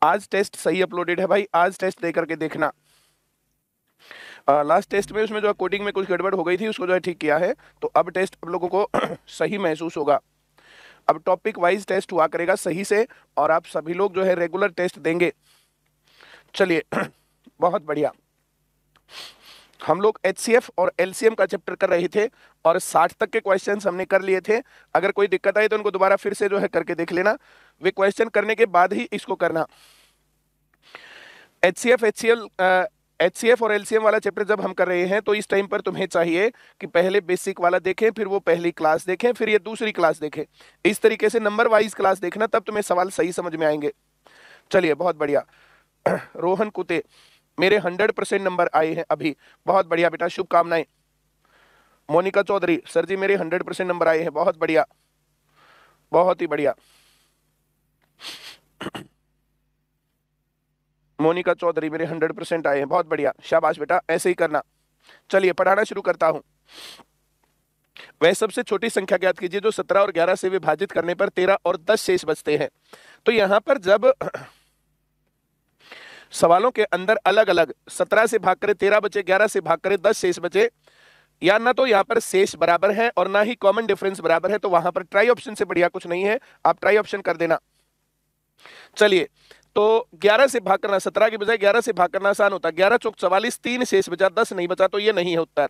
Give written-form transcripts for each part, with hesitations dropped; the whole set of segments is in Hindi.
आज टेस्ट सही अपलोडेड है भाई, आज टेस्ट दे करके देखना। लास्ट टेस्ट में उसमें जो है कोडिंग में कुछ गड़बड़ हो गई थी, उसको जो है ठीक किया है, तो अब टेस्ट आप लोगों को सही महसूस होगा। अब टॉपिक वाइज टेस्ट हुआ करेगा सही से, और आप सभी लोग जो है रेगुलर टेस्ट देंगे। चलिए बहुत बढ़िया। हम लोग HCF और LCM का चैप्टर कर रहे थे और 60 तक के क्वेश्चंस हमने कर लिए थे। अगर कोई दिक्कत आई तो उनको दोबारा फिर से जो है करके देख लेना, वे क्वेश्चन करने के बाद ही इसको करना। HCF और LCM वाला चैप्टर जब हम कर रहे हैं तो इस टाइम पर तुम्हें चाहिए कि पहले बेसिक वाला देखें, फिर वो पहली क्लास देखें, फिर ये दूसरी क्लास देखें। इस तरीके से नंबर वाइज क्लास देखना, तब तुम्हें सवाल सही समझ में आएंगे। चलिए बहुत बढ़िया। रोहन कुते, मेरे 100% नंबर आए हैं अभी, बहुत बढ़िया बेटा, शुभकामनाएं। मोनिका चौधरी, सर जी मेरे 100% नंबर आए हैं, बहुत बढ़िया, बहुत ही बढ़िया। मोनिका चौधरी, मेरे 100% आए हैं, बहुत बढ़िया, शाबाश बेटा, ऐसे ही करना। चलिए पढ़ाना शुरू करता हूं। वह सबसे छोटी संख्या ज्ञात कीजिए जो 17 और 11 से विभाजित करने पर 13 और 10 शेष बचते हैं। तो यहां पर जब सवालों के अंदर अलग अलग 17 से भाग करे 13 बचे, 11 से भाग करे 10 शेष बचे, या ना तो यहाँ पर शेष बराबर है और ना ही कॉमन डिफरेंस बराबर है, तो वहां पर ट्राई ऑप्शन से बढ़िया कुछ नहीं है, आप ट्राई ऑप्शन कर देना। चलिए, तो 11 से भाग करना, 17 के बजाय 11 से भाग करना आसान होता है। 11 चौक 44, 3 शेष बचा, 10 नहीं बचा, तो ये नहीं है उत्तर।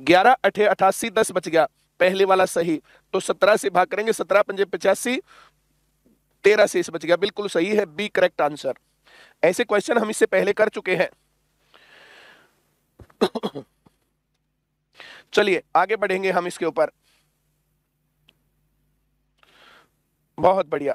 11 अठे 88, 10 बच गया, पहले वाला सही। तो 17 से भाग करेंगे, 17 पंजे 85, 13 शेष बच गया, बिल्कुल सही है, बी करेक्ट आंसर। ऐसे क्वेश्चन हम इससे पहले कर चुके हैं। चलिए आगे बढ़ेंगे हम इसके ऊपर, बहुत बढ़िया।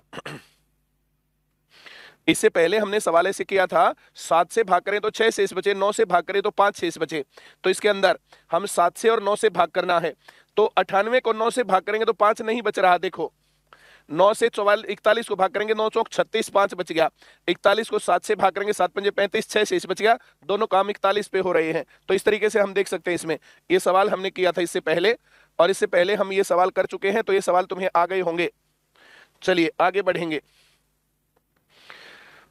इससे पहले हमने सवाल ऐसे किया था, 7 से भाग करें तो 6 शेष बचे, 9 से भाग करें तो 5 शेष बचे। तो इसके अंदर हम 7 से और 9 से भाग करना है, तो 98 को 9 से भाग करेंगे तो 5 नहीं बच रहा। देखो 9 से 41 को भाग करेंगे, 9 चौक 36, 5 बच गया। 41 को 7 से भाग करेंगे, 7 पंजे 35, 6 शेष बच गया। दोनों काम 41 पे हो रहे हैं, तो इस तरीके से हम देख सकते हैं। इसमें ये सवाल हमने किया था इससे पहले, और इससे पहले हम ये सवाल कर चुके हैं, तो ये सवाल तुम्हें आ गए होंगे। चलिए आगे बढ़ेंगे।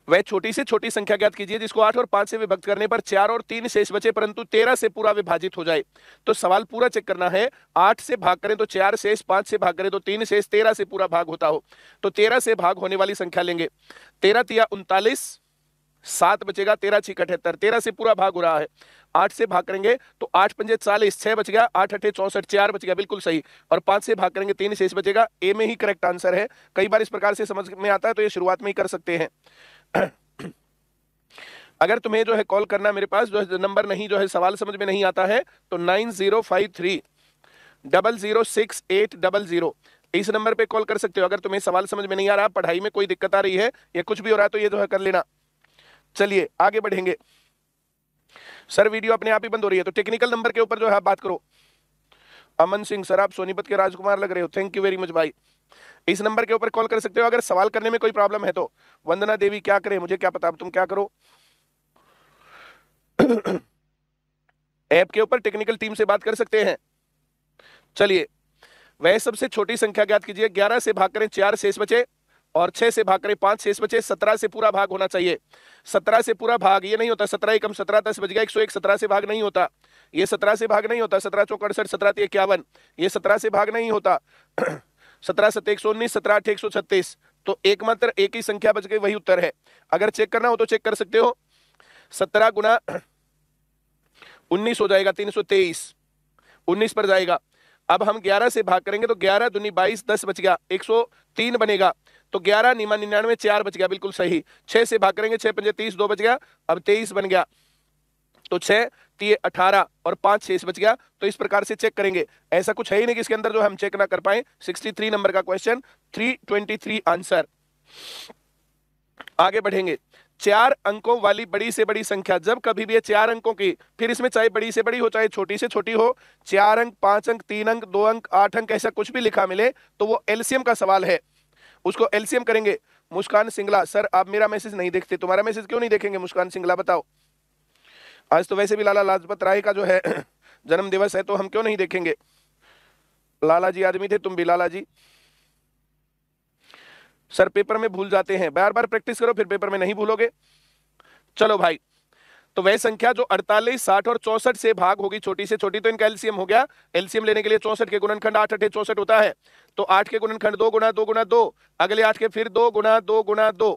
वह छोटी से छोटी संख्या ज्ञात कीजिए जिसको 8 और 5 से विभक्त करने पर 4 और 3 शेष बचे परंतु 13 से पूरा विभाजित हो जाए। तो सवाल पूरा चेक करना है, 8 से भाग करें तो 4 शेष, 5 से भाग करें तो 3 शेष, 13 से पूरा भाग होता हो। तो 13 से भाग होने वाली संख्या लेंगे, 13 तिया 39, 7 बचेगा, 13 6 78, 13 से पूरा भाग हो रहा है। 8 से भाग करेंगे तो 8 पंजे 40, 6 बच गया, 8 अठे 64, 4 बच गया, बिल्कुल सही। और 5 से भाग करेंगे 3 शेष बचेगा, ए में ही करेक्ट आंसर है। कई बार इस प्रकार से समझ में आता है, तो ये शुरुआत में ही कर सकते हैं। अगर तुम्हें जो है कॉल करना मेरे पास, जो है नंबर नहीं, जो है सवाल समझ में नहीं आता है, तो 9053006800 इस नंबर पे कॉल कर सकते हो। अगर तुम्हें सवाल समझ में नहीं आ रहा, पढ़ाई में कोई दिक्कत आ रही है या कुछ भी हो रहा है, तो ये जो है कर लेना। चलिए आगे बढ़ेंगे। सर वीडियो अपने आप ही बंद हो रही है, तो टेक्निकल नंबर के ऊपर जो है बात करो। अमन सिंह, सर आप सोनीपत के राजकुमार लग रहे हो, थैंक यू वेरी मच भाई। इस नंबर के ऊपर कॉल कर सकते हो अगर सवाल करने में कोई प्रॉब्लम है तो। वंदना देवी, क्या करें, मुझे क्या पता, अब तुम क्या करो। ऐप के ऊपर टेक्निकल टीम से बात कर सकते हैं। चलिए, वह सबसे छोटी संख्या ज्ञात कीजिए, 11 से भाग करें 4 शेष बचे, और 6 से भाग करें 5 शेष बचे, 17 से पूरा भाग होना चाहिए। 17 से पूरा भाग ये नहीं होता, 17 एकम 17, 10 बच गया, 101, 17 से भाग नहीं होता, ये 17 से भाग नहीं होता, 17 चौक 68, 17 तिया 51, ये 17 से भाग नहीं होता। 17 7 119, 17 8 136, तो एकमात्र एक ही संख्या बच गई, वही उत्तर है। अगर चेक करना हो तो चेक कर सकते हो, 17 गुना 19 हो जाएगा 323, 19 पर जाएगा। अब हम 11 से भाग करेंगे तो 11 दूनी 22, 10 बच गया, 103 बनेगा। तो 11 निमा 99, 4 बच गया, बिल्कुल सही। 6 से भाग करेंगे, 6 पंजे 30, 2 बच गया, अब 23 बन गया। तो 6 तिये 18 और 5 शेष बच गया। तो इस प्रकार से चेक करेंगे, ऐसा कुछ है ही नहीं कि इसके अंदर जो हम चेक ना कर पाए। 63 नंबर का क्वेश्चन, 323 आंसर। आगे बढ़ेंगे। 4 अंकों वाली बड़ी से बड़ी संख्या, जब कभी भी 4 अंकों की, फिर इसमें चाहे बड़ी से बड़ी हो चाहे छोटी से छोटी हो, 4 अंक, 5 अंक, 3 अंक, 2 अंक, 8 अंक, ऐसा कुछ भी लिखा मिले तो वो एलसीएम का सवाल है, उसको एलसीएम करेंगे। मुस्कान सिंगला, सर आप मेरा मैसेज नहीं देखते, तुम्हारा मैसेज क्यों नहीं देखेंगे मुस्कान सिंगला, बताओ। आज तो वैसे भी लाला लाजपत राय का जो है जन्म दिवस है, तो हम क्यों नहीं देखेंगे। लाला जी आदमी थे, तुम भी लाला जी। सर पेपर में भूल जाते हैं, बार बार प्रैक्टिस करो फिर पेपर में नहीं भूलोगे। चलो भाई, तो वह संख्या जो 48, 60 और 64 से भाग होगी छोटी से छोटी, तो इनका एलसीएम हो गया। एलसीएम लेने के लिए 64 के गुणनखंड 8 8 64 होता है, तो 8 के गुणनखंड 2 गुना 2 गुना 2, अगले 8 के फिर 2 गुना 2 गुना 2।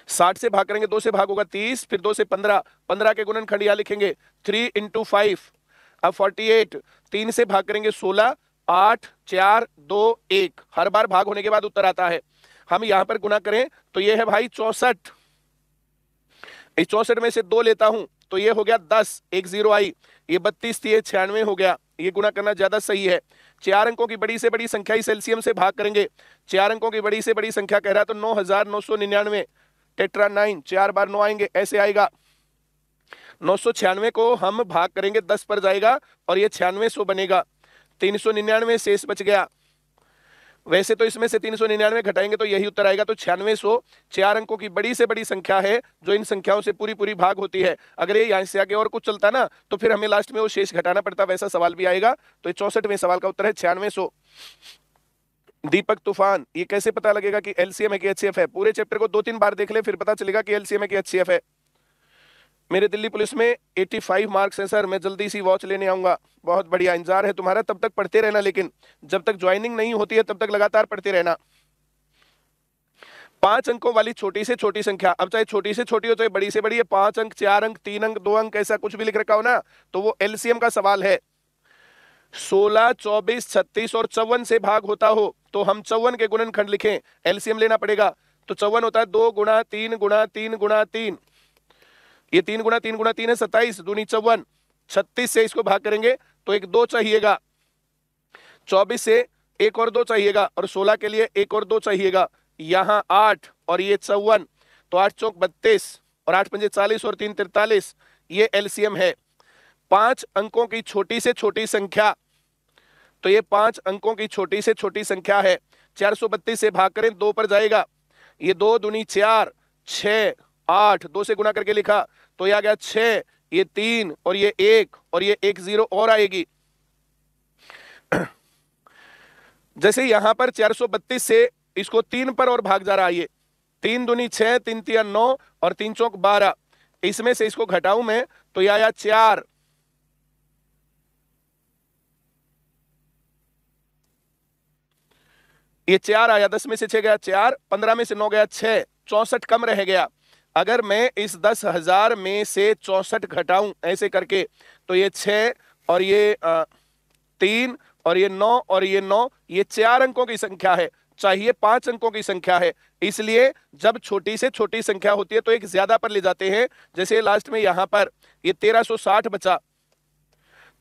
60 से भाग करेंगे 2 से भाग होगा 30, फिर 2 से 15, 15 के गुणनखंड यहां लिखेंगे 3 × 5। अब 48, 3 से भाग करेंगे 16, 8 4 2 1, हर बार भाग होने के बाद उत्तर आता है। हम यहां पर गुना करें तो ये है भाई 64, इस 64 में से 2 लेता हूं तो ये हो गया 10, 1 0 आई, ये 32 थी, ये 96 हो गया। ये गुना करना ज्यादा सही है। 4 अंकों की बड़ी से बड़ी संख्या इस एलसीएम से भाग करेंगे। 4 अंकों की बड़ी से बड़ी संख्या कह रहा है तो 9999, टेट्रा 9, 4 बार 9 आएंगे, ऐसे आएगा। 996 को हम भाग करेंगे 10 पर जाएगा और ये 9600 बनेगा। 399 शेष बच गया। वैसे तो इसमें से 399 घटाएंगे तो यही उत्तर आएगा, तो 9600 4 अंकों की बड़ी से बड़ी संख्या है जो इन संख्याओं से पूरी पूरी भाग होती है। अगर ये यहाँ से आगे और कुछ चलता ना तो फिर हमें लास्ट में वो शेष घटाना पड़ता, वैसा सवाल भी आएगा। तो 64वें सवाल का उत्तर है 9600। दीपक तूफान, ये कैसे पता लगेगा कि एलसीएम है कि एचसीएफ है? पूरे चैप्टर को 2-3 बार देख ले, फिर पता चलेगा कि एलसीएम है कि एचसीएफ है। मेरे दिल्ली पुलिस में 85 मार्क्स हैं सर, मैं जल्दी सी वॉच लेने आऊंगा। बहुत बढ़िया, इंतजार है तुम्हारा, तब तक पढ़ते रहना, लेकिन जब तक ज्वाइनिंग नहीं होती है तब तक लगातार पढ़ते रहना। 5 अंकों वाली छोटी से छोटी संख्या, अब चाहे छोटी से छोटी हो चाहे बड़ी से बड़ी है, 5 अंक, 4 अंक, 3 अंक, 2 अंक, ऐसा कुछ भी लिख रखा हो ना तो वो एलसीएम का सवाल है। 16, 24, 36 और 54 से भाग होता हो तो हम 54 के गुणनखंड लिखें, एलसीएम लेना पड़ेगा। तो 54 होता है 2 गुणा 3 गुणा 3 गुणा 3, ये 3 गुणा 3 गुणा 3 है 27 दूनी 54। 36 से इसको भाग करेंगे तो एक 2 चाहिएगा, 24 से एक और 2 चाहिएगा और 16 के लिए एक और 2 चाहिएगा। यहाँ 8 और ये 54, तो 8 चौक 32 और 8 पंजे 40 और 3 43, ये एलसीएम है। 5 अंकों की छोटी से छोटी संख्या, तो ये 5 अंकों की छोटी से छोटी संख्या है। 432 से भाग करें 2 पर जाएगा, ये 2 दूनी 4, 6 8, 2 से गुना करके लिखा तो ये आ गया 6, ये 3 और ये 1 और ये 1 0 और आएगी। जैसे यहां पर 432 से इसको 3 पर और भाग जा रहा है, ये 3 दूनी 6, 3 3 9 और 3 चौक 12, इसमें से इसको घटाऊं मैं तो ये आया 4, ये 4 आया, 10 में से 6 गया 4, 15 में से 9 गया 6, 64 कम रह गया। अगर मैं इस 10,000 में से 64 घटाऊं ऐसे करके तो ये 6 और ये 3 और ये 9 और ये 9, ये 4 अंकों की संख्या है, चाहिए 5 अंकों की संख्या है। इसलिए जब छोटी से छोटी संख्या होती है तो एक ज्यादा पर ले जाते हैं। जैसे लास्ट में यहां पर ये 1360 बचा,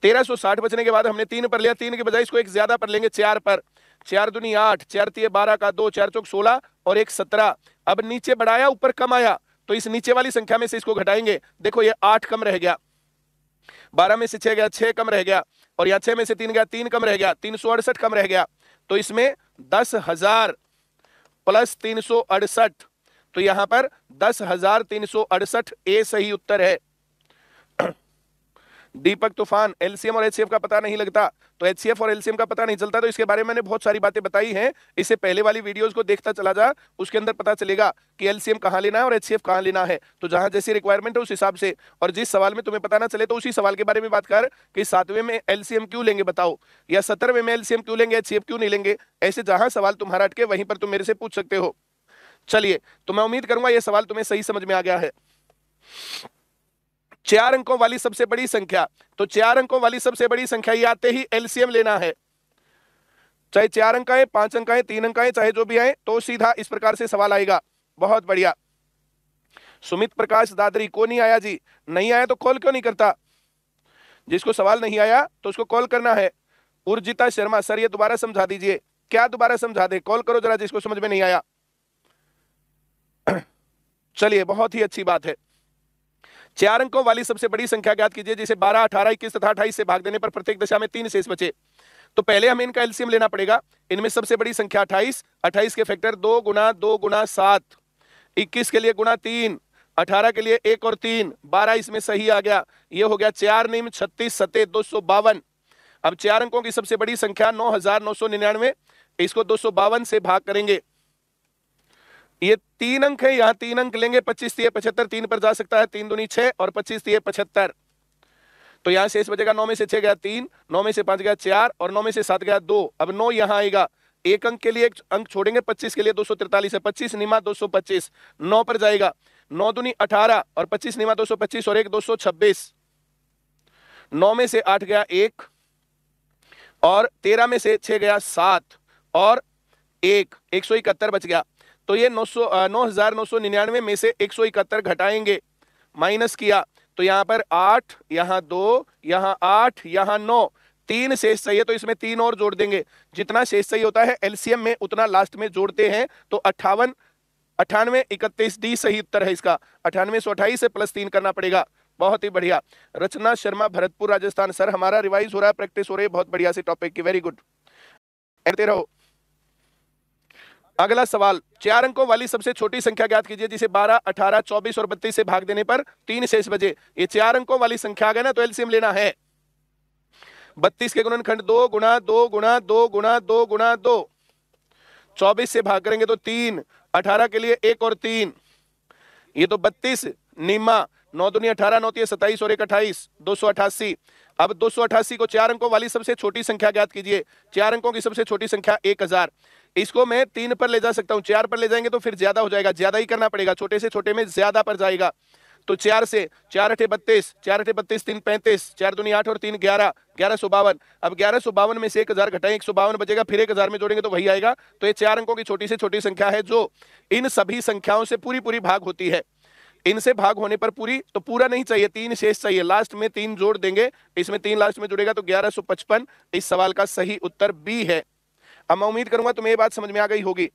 1360 बचने के बाद हमने 3 पर लिया, 3 के बजाय इसको एक ज्यादा पर लेंगे 4 पर। 4 दूनी 8, 4 3 12 का 2, 4 चौक 16 और 1 17। अब नीचे बढ़ाया ऊपर कम आया तो इस नीचे वाली संख्या में से इसको घटाएंगे, देखो ये 8 कम रह गया, 12 में से 6 गया 6 कम रह गया और यहाँ 6 में से 3 गया 3 कम रह गया, 368 कम रह गया। तो इसमें 10,000 प्लस 368, तो यहां पर 10,368 ए सही उत्तर है। दीपक तूफान, एलसीएम और एचसीएफ का पता नहीं लगता, तो एचसीएफ और एलसीएम का पता नहीं चलता तो इसके बारे में मैंने बहुत सारी बातें बताई हैं, इससे पहले वाली वीडियोस को देखता चला जा, उसके अंदर पता चलेगा कि एलसीएम कहां लेना है और एचसीएफ कहां लेना है। तो जहां जैसी रिक्वायरमेंट है उस हिसाब से, और जिस सवाल में तुम्हें पता ना चले तो उसी सवाल के बारे में बात कर कि 7वें में एलसीएम क्यों लेंगे बताओ, या 17वें में एलसीएम क्यों लेंगे, एचसीएफ क्यों नहीं लेंगे। ऐसे जहां सवाल तुम्हारा अटके वहीं पर तुम मेरे से पूछ सकते हो। चलिए, तो मैं उम्मीद करूंगा यह सवाल तुम्हें सही समझ में आ गया है। 4 अंकों वाली सबसे बड़ी संख्या, तो 4 अंकों वाली सबसे बड़ी संख्या ये आते ही एलसीएम लेना है, चाहे 4 अंक आए, 5 अंक आए, 3 अंक आए, चाहे जो भी आए, तो सीधा इस प्रकार से सवाल आएगा। बहुत बढ़िया। सुमित प्रकाश दादरी, को नहीं आया जी? नहीं आया तो कॉल क्यों नहीं करता? जिसको सवाल नहीं आया तो उसको कॉल करना है। उर्जिता शर्मा, सर ये दोबारा समझा दीजिए। क्या दोबारा समझा दे? कॉल करो जरा जिसको समझ में नहीं आया। चलिए, बहुत ही अच्छी बात है। 4 अंकों वाली सबसे बड़ी संख्या ज्ञात कीजिए जिसे 12, 18, 21 तथा 28 से भाग देने पर प्रत्येक दशा में 3 शेष बचे। तो पहले हमें इनका एलसीएम लेना पड़ेगा। इनमें सबसे बड़ी संख्या 28, 28 के फैक्टर 2 गुना 2 गुना 7, 21 के लिए गुना 3, 18 के लिए 1 और 3, 12 इसमें सही आ गया। ये हो गया 4 निम 36 सते 252। अब 4 अंकों की सबसे बड़ी संख्या 9,999, इसको 252 से भाग करेंगे ये 3 अंक है, यहाँ 3 अंक लेंगे, 25 3 75, 3 पर जा सकता है, 3 दूनी 6 और 25 3 75। तो यहाँ शेष बचेगा 9 में से 6 गया 3, 9 में से 5 गया 4 और 9 में से 7 गया 2। अब 9 यहाँ आएगा, एक अंक के लिए एक अंक छोड़ेंगे, 25 के लिए 243 है, 25 निमा 225, 9 पर जाएगा, 9 दूनी 18 और 25 निमा 225 और 1 226। 9 में से 8 गया 1 और 13 में से 6 गया 7 और 1 171 बच गया। तो ये 9,999 में से 171 घटाएंगे, माइनस किया तो यहां पर 8, यहां 2, यहां 8, यहां 9, 3 शेष चाहिए तो इसमें 3 और जोड़ देंगे। जितना शेष चाहिए होता है एलसीएम में उतना लास्ट में जोड़ते हैं। तो 58 98 31 डी सही उत्तर है इसका। 98 से 28 से प्लस 3 करना पड़ेगा। बहुत ही बढ़िया। रचना शर्मा, भरतपुर, राजस्थान। सर हमारा रिवाइज हो रहा है, प्रैक्टिस हो रही है, बहुत बढ़िया से टॉपिक की, वेरी गुड, करते रहो। अगला सवाल, 4 अंकों वाली सबसे छोटी संख्या ज्ञात कीजिए जिसे 12, 18, 24 और 32 से भाग देने पर 3 शेष बचे। ये 4 अंकों वाली संख्या आ गए ना, तो एलसीएम लेना है। 32 के गुणनखंड 2 गुणा 2 गुणा 2 गुणा 2 गुणा 2, 24 से भाग करेंगे तो 3, 18 के लिए 1 और 3, ये तो 32 निमा 9 दूनी 18, 9 3 27 और 1 28, 288। अब 288 को 4 अंकों वाली सबसे छोटी संख्या ज्ञात कीजिए। 4 अंकों की सबसे छोटी संख्या 1000। इसको मैं 3 पर ले जा सकता हूं, 4 पर ले जाएंगे तो फिर ज्यादा हो जाएगा, ज्यादा ही करना पड़ेगा, छोटे से छोटे में ज्यादा पर जाएगा। तो 4 से 4 8 32, 4 8 32, 3 35, 4 दूनी 8 और 3 11, 1152। अब 1152 में से 1000 घटाएं, 152 बचेगा, फिर 1000 में जोड़ेंगे तो वही आएगा। तो ये 4 अंकों की छोटी से छोटी संख्या है जो इन सभी संख्याओं से पूरी पूरी भाग होती है। इनसे भाग होने पर पूरी, तो पूरा नहीं चाहिए, 3 शेष चाहिए, लास्ट में 3 जोड़ देंगे, इसमें 3 लास्ट में जुड़ेगा तो 1155। इस सवाल का सही उत्तर बी है। अब मैं उम्मीद करूंगा तुम्हें ये बात समझ में आ गई होगी।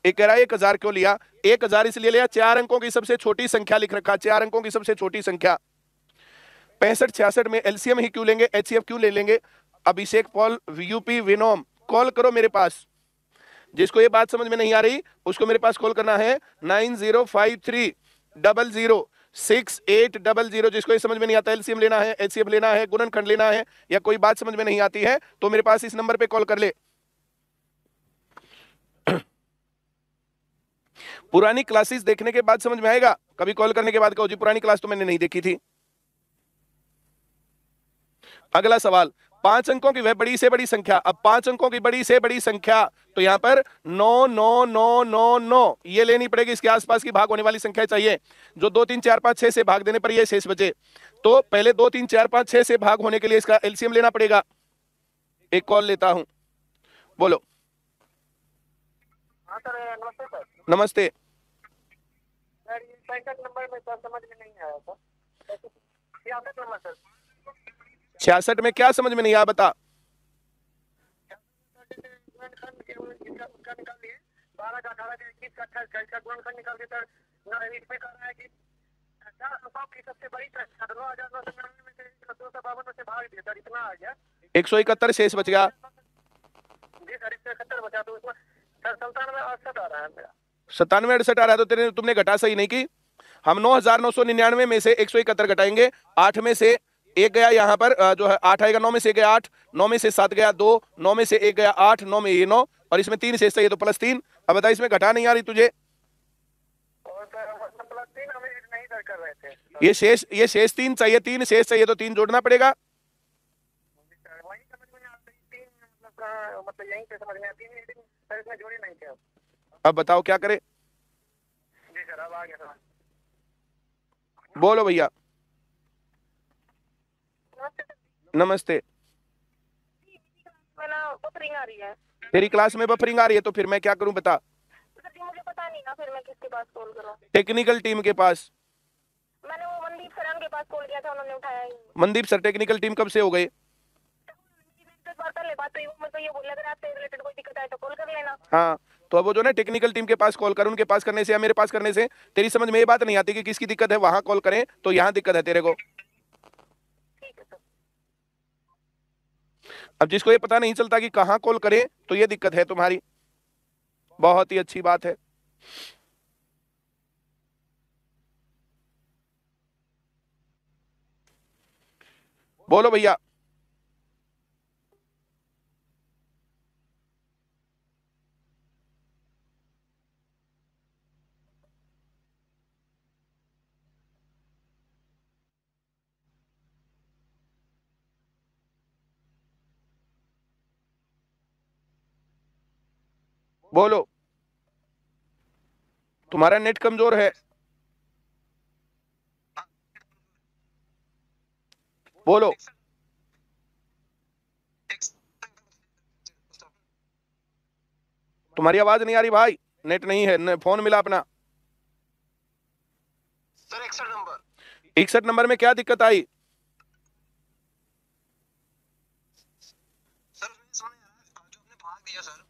एक कह रहा है 1000 क्यों लिया? 1000 इसलिए लिया, 4 अंकों की सबसे छोटी संख्या लिख रखा, 4 अंकों की सबसे छोटी संख्या। 65 66 में एलसीएम ही क्यों लेंगे, एचसीएफ क्यों ले लेंगे? अभिषेक पॉल, यूपी विनोम, कॉल करो मेरे पास। जिसको ये बात समझ में नहीं आ रही उसको मेरे पास कॉल करना है 9053006800। जिसको ये समझ में नहीं आता, एलसीएम लेना है, एचसीएफ लेना है, गुणनखंड लेना है, या कोई बात समझ में नहीं आती है तो मेरे पास इस नंबर पे कॉल कर ले। पुरानी क्लासेस देखने के बाद समझ में आएगा, कभी कॉल करने के बाद कहो जी पुरानी क्लास तो मैंने नहीं देखी थी। अगला सवाल, 5 अंकों की वह बड़ी से बड़ी संख्या। अब 5 अंकों की बड़ी से बड़ी संख्या, तो यहां पर 9 9 9 9 9 ये लेनी पड़ेगी। इसके आसपास की भाग होने वाली संख्या चाहिए जो 2 3 4 5 6 से भाग देने पर ये शेष बचे। तो पहले 2 3 4 5 6 से भाग होने के लिए इसका एलसीएम लेना पड़ेगा। एक कॉल लेता हूं, बोलो। हाँ सर, नमस्ते सर। नमस्ते। सर ये 65 नंबर में सर समझ में नहीं आया सर। 66 number sir. 66 में क्या समझ में नहीं आया, बता। गुणनखंड के उसका निकाल लिए, 12 का 18 का 21 का 28 का, इसका गुणनखंड निकाल के सर इसमें कह रहा है कि 4 अंकों की सबसे बड़ी संख्या 9,999 में से 252 में से भाग दिया सर, इतना आ गया। 171 शेष बच गया जी सर, 171 बचा, तो उसमें सर 97 68 आ रहा है मेरा। 97 68 आ रहा है, तो तुमने घटा सही नहीं की। हम 9,999 में से 171 घटाएंगे, 8 में से 1 गया, यहाँ पर जो है 8 आएगा, 9 में से 1 गया 8, 9 में से 7 गया 2, 9 में से 1 गया 8, 9 में ये 9 और इसमें 3 शेष चाहिए तो प्लस 3। अब बता, इसमें घटा नहीं आ रही तुझे? और सर प्लस 3 हम ऐड नहीं कर रहे थे। ये शेष 3 चाहिए, 3 शेष चाहिए तो 3 जोड़ना पड़ेगा। वही समझ में आता है, 3 मतलब यहीं पे समझ में आती है, सर इसमें जोड़े नहीं थे। अब बताओ क्या करे? जी सर, अब आ गया सर। बोलो भैया। नमस्ते। बफरिंग आ रही है, तेरी क्लास में बफरिंग आ रही है तो फिर मैं क्या करूं, बता। सर जी मुझे पता नहीं ना, फिर मैं किसके पास कॉल करूं? टेक्निकल टीम के पास। मैंने वो मनदीप सर के पास कॉल किया था, उन्होंने उठाया ही। मनदीप सर टेक्निकल टीम कब से हो गए? 10 बार पहले बात हुई, मैं तो ये बोल, अगर आपसे रिलेटेड कोई दिक्कत आए तो कॉल कर लेना। हाँ, तो अब वो जो ना टेक्निकल टीम के पास कॉल कर, उनके पास करने से या मेरे पास करने से तेरी समझ में ये बात नहीं आती कि किसकी दिक्कत है, वहां कॉल करें तो यहाँ दिक्कत है तेरे को। ठीक है सर। अब जिसको ये पता नहीं चलता कि कहाँ कॉल करें तो ये दिक्कत है तुम्हारी। बहुत ही अच्छी बात है। बोलो भैया। बोलो, तुम्हारा नेट कमजोर है, बोलो। तुम्हारी आवाज नहीं आ रही भाई, नेट नहीं है, फोन मिला अपना। Sir 61 number. 61 नंबर में क्या दिक्कत आई? सर जो आपने भाग दिया सर,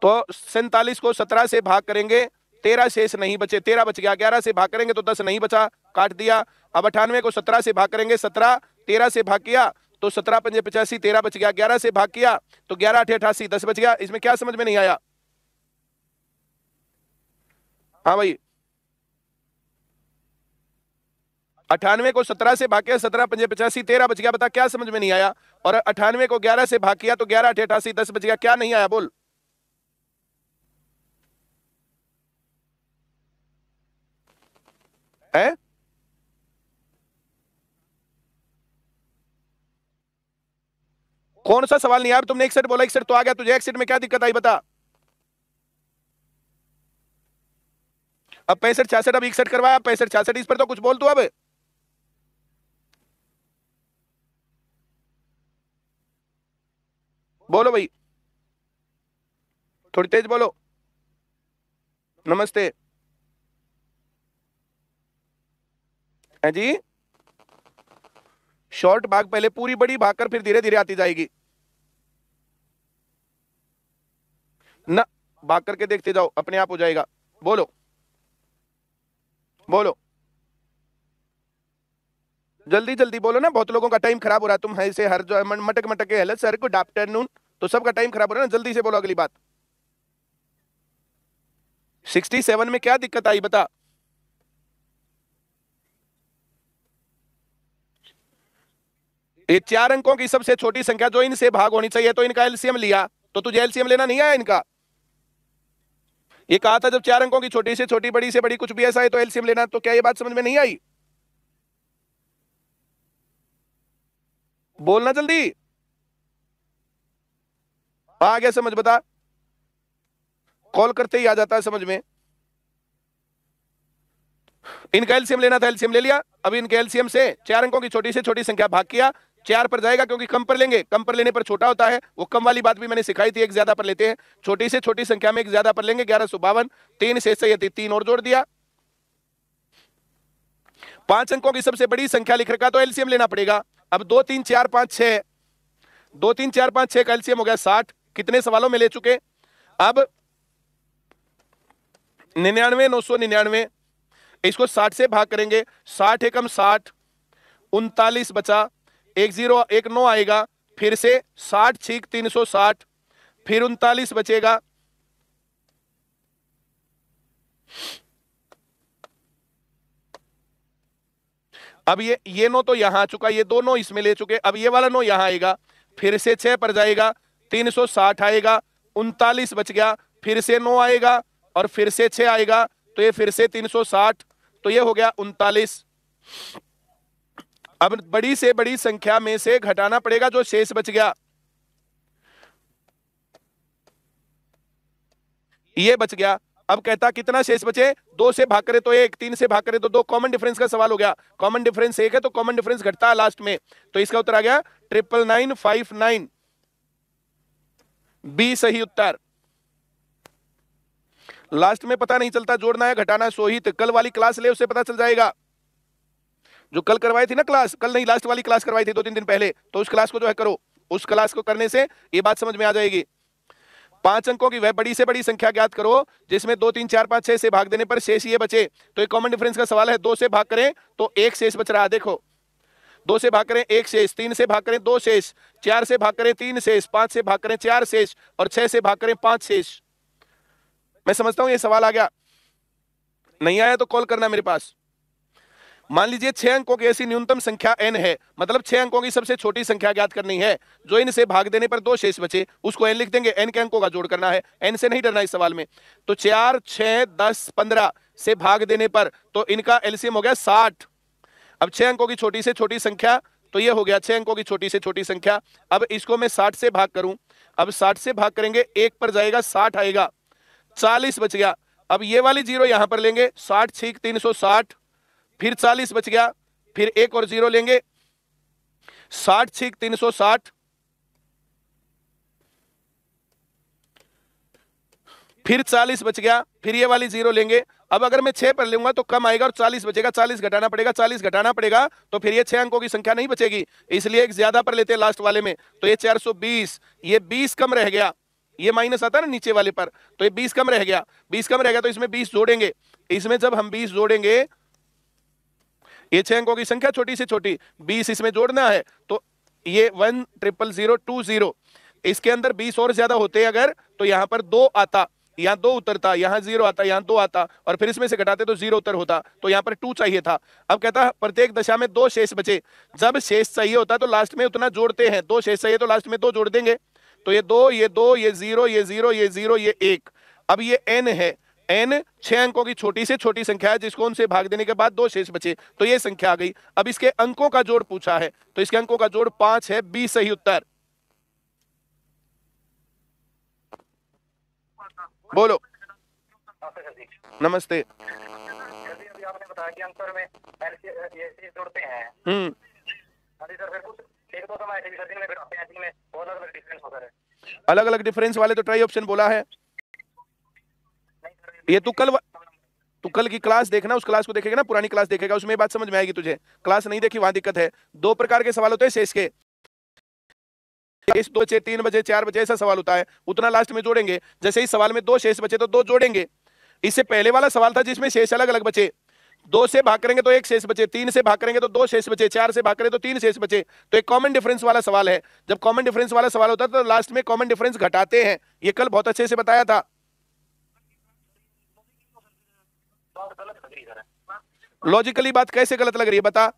तो 47 को 17 से भाग करेंगे, 13 शेष नहीं बचे, 13 बच गया। 11 से भाग करेंगे तो 10 नहीं बचा, काट दिया। अब 98 को 17 से भाग करेंगे, 17, 13 से भाग किया तो 17 पंजे 85, 13 बच गया। 11 से भाग किया तो 11 8 88, 10 बच गया। इसमें क्या समझ में नहीं आया? हाँ भाई, 98 को 17 से भाग किया, 17 पंजे 85, 13 बच गया। बता क्या समझ में नहीं आया? और 98 को 11 से भाग किया तो 11 8 88, 10 बच गया। क्या नहीं आया बोल? है? कौन सा सवाल नहीं आया? तुमने 61 बोला, 61 तो आ गया। तुझे 61 में क्या दिक्कत आई बता? अब 65 66, अब 61 करवाया, 65 66, इस पर तो कुछ बोल तू अब। बोलो भाई, थोड़ी तेज बोलो। नमस्ते। है जी, शॉर्ट भाग पहले पूरी बड़ी भाग कर फिर धीरे धीरे आती जाएगी ना। भाग करके देखते जाओ, अपने आप हो जाएगा। बोलो बोलो, जल्दी जल्दी बोलो ना, बहुत लोगों का टाइम खराब हो रहा है। तुम ऐसे हर जो मटक मटक के हेलो सर गुड आफ्टरनून, तो सबका टाइम खराब हो रहा है ना। जल्दी से बोलो अगली बात। 67 में क्या दिक्कत आई बता? ये 4 अंकों की सबसे छोटी संख्या जो इनसे भाग होनी चाहिए, तो इनका एलसीएम लिया, तो तुझे एलसीएम लेना नहीं आया इनका? ये कहा था जब 4 अंकों की छोटी से छोटी, बड़ी से बड़ी कुछ भी ऐसा है तो एलसीएम लेना। तो क्या ये बात समझ में नहीं आई? बोलना जल्दी। आ गया समझ? बता, कॉल करते ही आ जाता है समझ में। इनका एलसीएम लेना था, एलसीएम ले लिया। अब इनके एलसीएम से 4 अंकों की छोटी से छोटी संख्या भाग किया, 4 पर जाएगा क्योंकि कम पर लेंगे, कम पर लेने पर छोटा होता है। वो कम वाली बात भी मैंने सिखाई थी, एक ज्यादा पर लेते हैं। छोटी से छोटी संख्या में एक ज्यादा पर लेंगे, 1152, 3 शेष से 3 और जोड़ दिया। 5 अंकों की सबसे बड़ी संख्या लिख रखा तो एलसीएम लेना पड़ेगा। अब 2 3 4 5 6, 2 3 4 5 6 का एलसीएम हो गया 60। कितने सवालों में ले चुके? अब 99 999, इसको 60 से भाग करेंगे, 60 एकम 60, 39 बचा, 10 एक 9 आएगा, फिर से 60 छीक 360, फिर 39 बचेगा। अब ये 9 तो यहां आ चुका, ये 2 9 इसमें ले चुके। अब ये वाला 9 यहां आएगा, फिर से 6 पर जाएगा, 360 आएगा, 39 बच गया, फिर से 9 आएगा और फिर से 6 आएगा, तो ये फिर से 360, तो ये हो गया 39। अब बड़ी से बड़ी संख्या में से घटाना पड़ेगा जो शेष बच गया। ये बच गया। अब कहता कितना शेष बचे? 2 से भाग करे तो 1, 3 से भाग करे तो 2। कॉमन डिफरेंस का सवाल हो गया। कॉमन डिफरेंस 1 है तो कॉमन डिफरेंस घटता है लास्ट में, तो इसका उत्तर आ गया 99959, बी सही उत्तर। लास्ट में पता नहीं चलता जोड़ना है घटाना है। सोहित कल वाली क्लास ले, उससे पता चल जाएगा। जो कल करवाई थी ना क्लास, कल नहीं लास्ट वाली क्लास करवाई थी 2-3 दिन पहले, तो उस क्लास को जो है करो। उस क्लास को करने से ये बात समझ में आ जाएगी। 5 अंकों की वह बड़ी से बड़ी संख्या ज्ञात करो जिसमें 2 3 4 5 6 से भाग देने पर शेष ये बचे। तो एक कॉमन डिफरेंस का सवाल है। 2 से भाग करें तो 1 शेष बच रहा है, देखो 2 से भाग करें 1 शेष, 3 से भाग करें 2 शेष, 4 से भाग करें 3 शेष, 5 से भाग करें 4 शेष और 6 से भाग करें 5 शेष। मैं समझता हूं ये सवाल आ गया। नहीं आया तो कॉल करना मेरे पास। मान लीजिए 6 अंकों की ऐसी न्यूनतम संख्या n है, मतलब 6 अंकों की सबसे छोटी संख्या ज्ञात करनी है जो इनसे भाग देने पर 2 शेष बचे, उसको n लिख देंगे। n के अंकों का जोड़ करना है, n से नहीं डरना इस सवाल में। तो 4 6 10 15 से भाग देने पर तो इनका एलसीएम हो गया 60। अब 6 अंकों की छोटी से छोटी संख्या, तो ये हो गया 6 अंकों की छोटी से छोटी संख्या। अब इसको मैं 60 से भाग करूं, अब 60 से भाग करेंगे 1 पर जाएगा 60 आएगा, 40 बच गया। अब ये वाली जीरो यहां पर लेंगे, 60 छीक 360, फिर 40 बच गया, फिर एक और जीरो लेंगे, 60 छीक 360, फिर 40 बच गया, फिर ये वाली जीरो लेंगे। अब अगर मैं 6 पर लूंगा तो कम आएगा और 40 बचेगा, 40 घटाना पड़ेगा, 40 घटाना पड़ेगा, तो फिर ये 6 अंकों की संख्या नहीं बचेगी, इसलिए एक ज्यादा पर लेते हैं लास्ट वाले में। तो ये 420, ये 20 कम रह गया, ये माइनस आता है ना नीचे वाले पर, तो ये 20 कम रह गया, 20 कम रह गया, तो इसमें 20 जोड़ेंगे। इसमें जब हम 20 जोड़ेंगे, ये 6 अंकों की संख्या छोटी से छोटी, 20 इसमें जोड़ना है, तो ये 1000020, इसके अंदर 20 और ज्यादा होते अगर, तो यहां पर 2 आता, यहां 2 उतरता, यहां 0 आता, यहां 2 आता, और फिर इसमें से घटाते तो 0 उत्तर होता, तो यहां पर 2 चाहिए था। अब कहता है प्रत्येक दशा में 2 शेष बचे, जब शेष चाहिए होता तो लास्ट में उतना जोड़ते हैं, 2 शेष चाहिए तो लास्ट में 2 जोड़ देंगे, तो ये 2, ये 2, ये 0, ये 0, ये 0, ये 1। अब ये n है, n 6 अंकों की छोटी से छोटी संख्या है जिसको उनसे भाग देने के बाद 2 शेष बचे, तो ये संख्या आ गई। अब इसके अंकों का जोड़ पूछा है, तो इसके अंकों का जोड़ 5 है, 20 सही उत्तर। बोलो। नमस्ते। अभी आपने बताया कि अंतर में ये जोड़ते हैं। सर फिर कुछ एक दो समय ऐसे भी सर्दियों में घटाते हैं, जिनमें बहुत अलग डिफरेंस होता है। अलग अलग डिफरेंस वाले तो ट्राई ऑप्शन बोला है। ये तू कल की क्लास देखना, उस क्लास को देखेगा ना, पुरानी क्लास देखेगा, उसमें बात समझ में आएगी तुझे। क्लास नहीं देखी वहां दिक्कत है। 2 प्रकार के सवाल होते हैं शेष के, 2 बचे, 3 बचे, 4 बचे, ऐसा सवाल होता है, उतना लास्ट में जोड़ेंगे। जैसे इस सवाल में 2 शेष बचे तो 2 जोड़ेंगे। इससे पहले वाला सवाल था जिसमें शेष अलग अलग बचे, 2 से भाग करेंगे तो 1 शेष बचे, 3 से भाग करेंगे तो 2 शेष बचे, 4 से भाग करें तो 3 शेष बचे, तो एक कॉमन डिफरेंस वाला सवाल है। जब कॉमन डिफरेंस वाला सवाल होता है तो लास्ट में कॉमन डिफरेंस घटाते हैं, ये कल बहुत अच्छे से बताया था। लॉजिकली बात कैसे गलत लग रही है बता।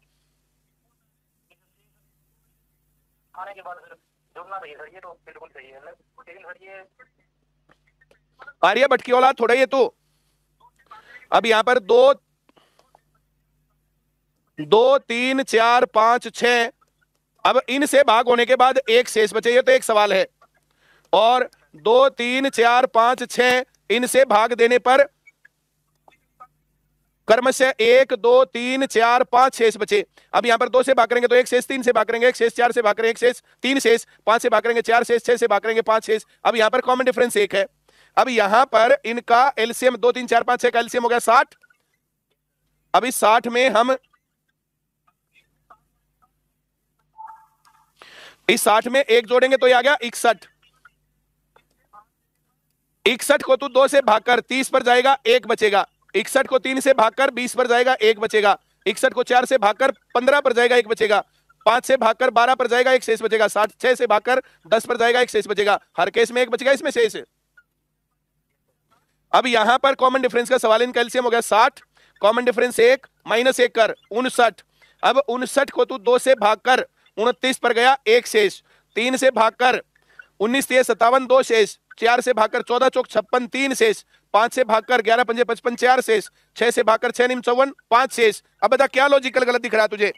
आने के बाद जोड़ना चाहिए सर, ये तो बिल्कुल सही है, लेकिन सर ये आर्यभट्ट की औलाद थोड़ा ये तो। अब यहां पर 2 3 4 5 6, अब इनसे भाग होने के बाद 1 शेष बचे, ये तो एक सवाल है, और 2 3 4 5 6 इनसे भाग देने पर क्रमशः 1 2 3 4 5 शेष बचे। अब यहां पर 2 से भाग करेंगे तो 1 शेष, 3 से भाग करेंगे 1 शेष, 4 से भाग करेंगे 1 शेष, 3 शेष, 5 से भाग करेंगे 4 शेष, 6 से भाग करेंगे 5 शेष। अब यहां पर कॉमन डिफरेंस 1 है। अब यहां पर इनका एलसीएम 2 3 4 5 6 का एलसीएम हो गया 60। अब इस 60 में हम इस 60 में 1 जोड़ेंगे तो ये आ गया 61। 61 को तू 2 से भागकर 30 पर जाएगा, 1 बचेगा। 61 को 3 से भागकर 20 पर जाएगा, 1 बचेगा। 61 को 4 से भागकर 15 पर जाएगा, 1 बचेगा। 5 से भागकर 12 पर जाएगा, 1 शेष बचेगा। 6 से भागकर 10 पर जाएगा, 1 शेष बचेगा। हर केस में 1 बचेगा, इसमें शेष है। अब यहां पर कॉमन डिफरेंस का सवाल, इनका एलसीएम हो गया 60, कॉमन डिफरेंस 1 माइनस 1 कर 59। अब 59 को तू 2 से भागकर 29 पर गया, 1 शेष। 3 से भागकर 19 3 57, 2 शेष। 4 से भागकर 14 चौक 56, 3 शेष। 5 से भागकर 11 5 55, 4 शेष। 6 से भागकर 6 9 54, 5 शेष। अब बता क्या लॉजिकल गलत दिख रहा है तुझे।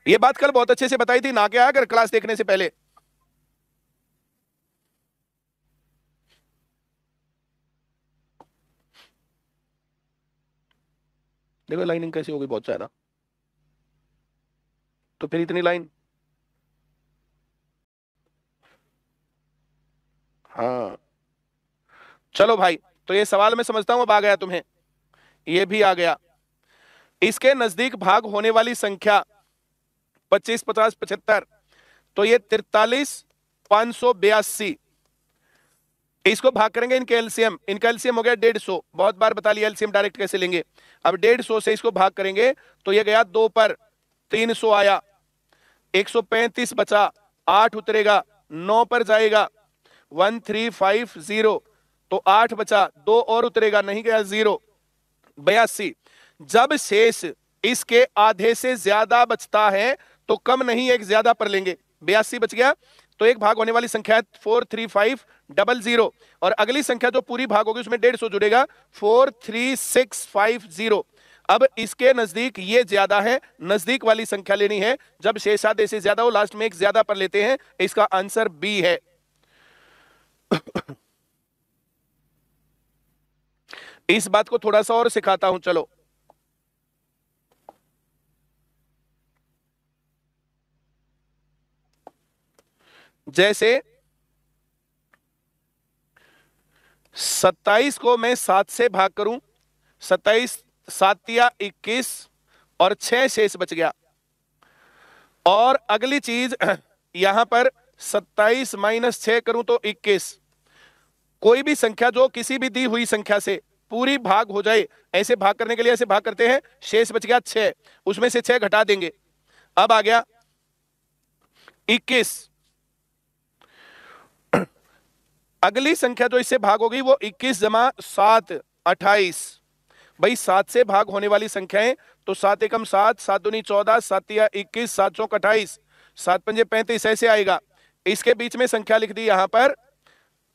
ये बात कल बहुत अच्छे से बताई थी ना, क्या अगर क्लास देखने से पहले। देखो लाइनिंग कैसी होगी, बहुत ज्यादा, तो फिर इतनी लाइन। हाँ चलो भाई, तो ये सवाल मैं समझता हूं अब आ गया तुम्हें, ये भी आ गया। इसके नजदीक भाग होने वाली संख्या 25 50 75, तो ये 43 582। इसको भाग करेंगे इनके एलसीएम, इनका एलसीएम हो गया 150। बहुत बार बता लिया एलसीएम डायरेक्ट कैसे लेंगे। अब 150 से इसको भाग करेंगे तो ये गया 2 पर, 300 आया, 135 बचा, 8 उतरेगा, 9 पर जाएगा 1350, तो 8 बचा, 2 और उतरेगा, नहीं गया 0, 82। जब शेष इसके आधे से ज्यादा बचता है तो कम नहीं, एक ज्यादा पर लेंगे। 82 बच गया, तो एक भाग होने वाली संख्या है 43500, और अगली संख्या जो पूरी भाग होगी उसमें 150 जुड़ेगा, 43650। अब इसके नजदीक ये ज्यादा है, नजदीक वाली संख्या लेनी है। जब शेष आधे से ज्यादा हो लास्ट में एक ज्यादा पर लेते हैं, इसका आंसर बी है। इस बात को थोड़ा सा और सिखाता हूं, चलो। जैसे 27 को मैं 7 से भाग करूं, 27 7 या 21 और 6 शेष बच गया। और अगली चीज यहां पर 27 माइनस 6 करूं तो 21। कोई भी संख्या जो किसी भी दी हुई संख्या से पूरी भाग हो जाए, ऐसे भाग करने के लिए ऐसे भाग करते हैं, शेष बच गया 6, उसमें से 6 घटा देंगे, अब आ गया 21। अगली संख्या जो इससे भाग होगी वो 21 जमा 7 28। भाई 7 से भाग होने वाली संख्याएं तो 7 एकम 7, 7 दूनी 14, 7 या 21, 7 चौक 28, 7 पंजे 35, ऐसे आएगा। इसके बीच में संख्या लिख दी यहां पर